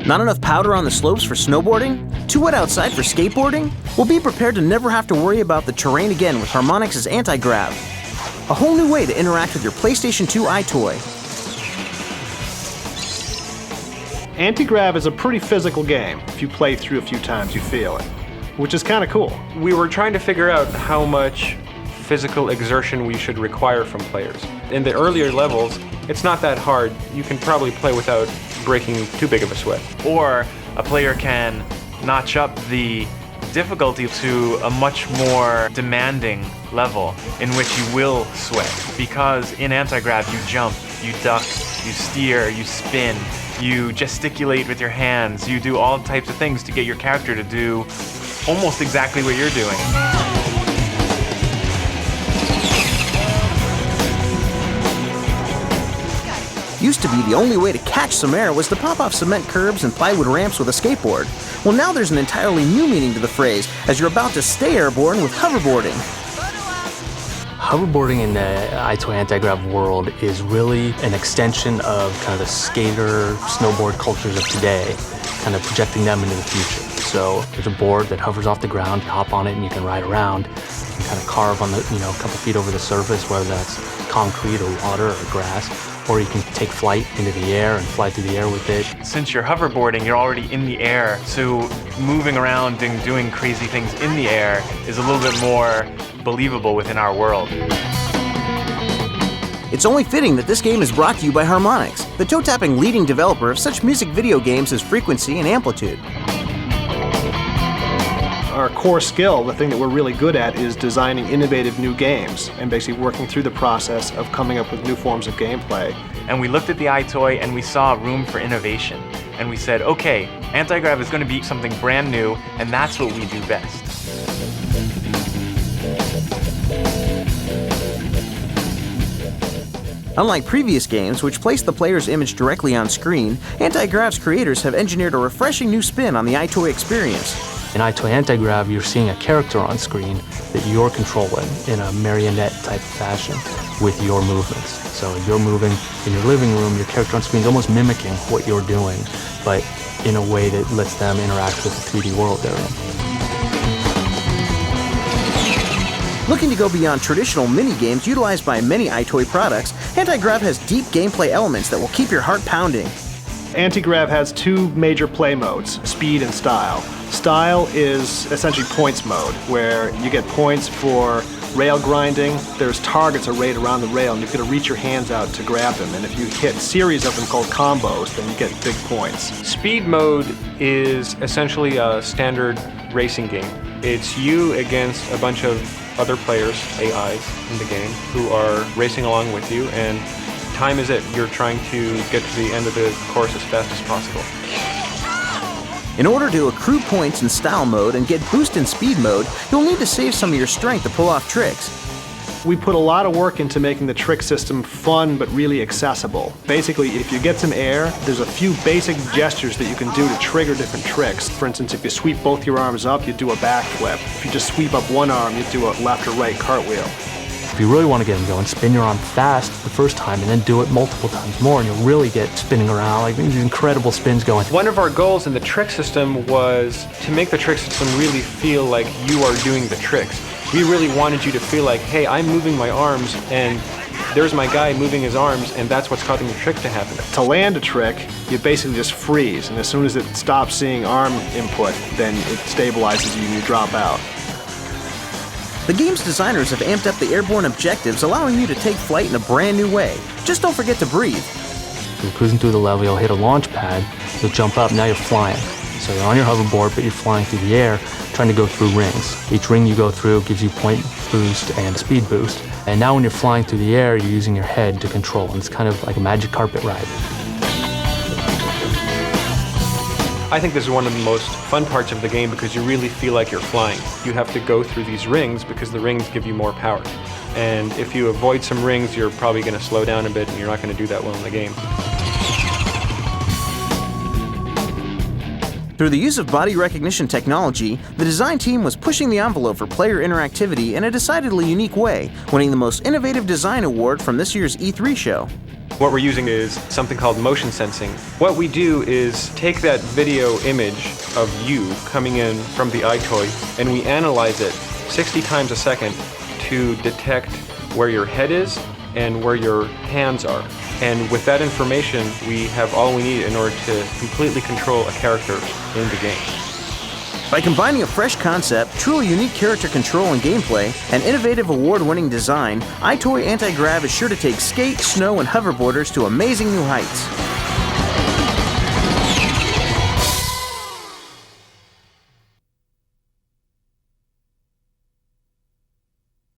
Not enough powder on the slopes for snowboarding? Too wet outside for skateboarding? Well, be prepared to never have to worry about the terrain again with Harmonix's AntiGrav. A whole new way to interact with your PlayStation 2 EyeToy. AntiGrav is a pretty physical game. If you play through a few times, you feel it, which is kind of cool. We were trying to figure out how much physical exertion we should require from players. In the earlier levels, it's not that hard. You can probably play without breaking too big of a sweat. Or a player can notch up the difficulty to a much more demanding level in which you will sweat. Because in AntiGrav you jump, you duck, you steer, you spin, you gesticulate with your hands, you do all types of things to get your character to do almost exactly what you're doing. Used to be the only way to catch some air was to pop off cement curbs and plywood ramps with a skateboard. Well, now there's an entirely new meaning to the phrase, as you're about to stay airborne with hoverboarding. Hoverboarding in the EyeToy AntiGrav world is really an extension of kind of the skater, snowboard cultures of today, kind of projecting them into the future. So there's a board that hovers off the ground, you hop on it and you can ride around. You can kind of carve on the, a couple feet over the surface, whether that's concrete or water or grass, or you can take flight into the air and fly through the air with it. Since you're hoverboarding, you're already in the air, so moving around and doing crazy things in the air is a little bit more believable within our world. It's only fitting that this game is brought to you by Harmonix, the toe-tapping leading developer of such music video games as Frequency and Amplitude. Our core skill, the thing that we're really good at, is designing innovative new games and basically working through the process of coming up with new forms of gameplay. And we looked at the EyeToy and we saw room for innovation. And we said, okay, AntiGrav is going to be something brand new, and that's what we do best. Unlike previous games, which place the player's image directly on screen, AntiGrav's creators have engineered a refreshing new spin on the EyeToy experience. In EyeToy AntiGrav, you're seeing a character on screen that you're controlling in a marionette type of fashion with your movements. So you're moving in your living room, your character on screen is almost mimicking what you're doing, but in a way that lets them interact with the 3D world they're in. Looking to go beyond traditional mini-games utilized by many EyeToy products, AntiGrav has deep gameplay elements that will keep your heart pounding. AntiGrav has two major play modes, speed and style. Style is essentially points mode, where you get points for rail grinding. There's targets arrayed around the rail, and you've got to reach your hands out to grab them. And if you hit a series of them called combos, then you get big points. Speed mode is essentially a standard racing game. It's you against a bunch of other players, AIs, in the game, who are racing along with you, and time is it. You're trying to get to the end of the course as fast as possible. In order to accrue points in style mode and get boost in speed mode, you'll need to save some of your strength to pull off tricks. We put a lot of work into making the trick system fun but really accessible. Basically, if you get some air, there's a few basic gestures that you can do to trigger different tricks. For instance, if you sweep both your arms up, you do a backflip. If you just sweep up one arm, you do a left or right cartwheel. If you really want to get them going, spin your arm fast the first time and then do it multiple times more, and you'll really get spinning around, like these incredible spins going. One of our goals in the trick system was to make the trick system really feel like you are doing the tricks. We really wanted you to feel like, hey, I'm moving my arms, and there's my guy moving his arms, and that's what's causing the trick to happen. To land a trick, you basically just freeze, and as soon as it stops seeing arm input, then it stabilizes you and you drop out. The game's designers have amped up the airborne objectives, allowing you to take flight in a brand new way. Just don't forget to breathe. You're cruising through the level, you'll hit a launch pad, you'll jump up, now you're flying. So you're on your hoverboard, but you're flying through the air, trying to go through rings. Each ring you go through gives you point boost and speed boost. And now when you're flying through the air, you're using your head to control, and it's kind of like a magic carpet ride. I think this is one of the most fun parts of the game because you really feel like you're flying. You have to go through these rings because the rings give you more power. And if you avoid some rings, you're probably going to slow down a bit and you're not going to do that well in the game. Through the use of body recognition technology, the design team was pushing the envelope for player interactivity in a decidedly unique way, winning the Most Innovative Design Award from this year's E3 show. What we're using is something called motion sensing. What we do is take that video image of you coming in from the EyeToy and we analyze it 60 times a second to detect where your head is and where your hands are. And with that information, we have all we need in order to completely control a character in the game. By combining a fresh concept, truly unique character control and gameplay, and innovative award-winning design, EyeToy AntiGrav is sure to take skate, snow, and hoverboarders to amazing new heights.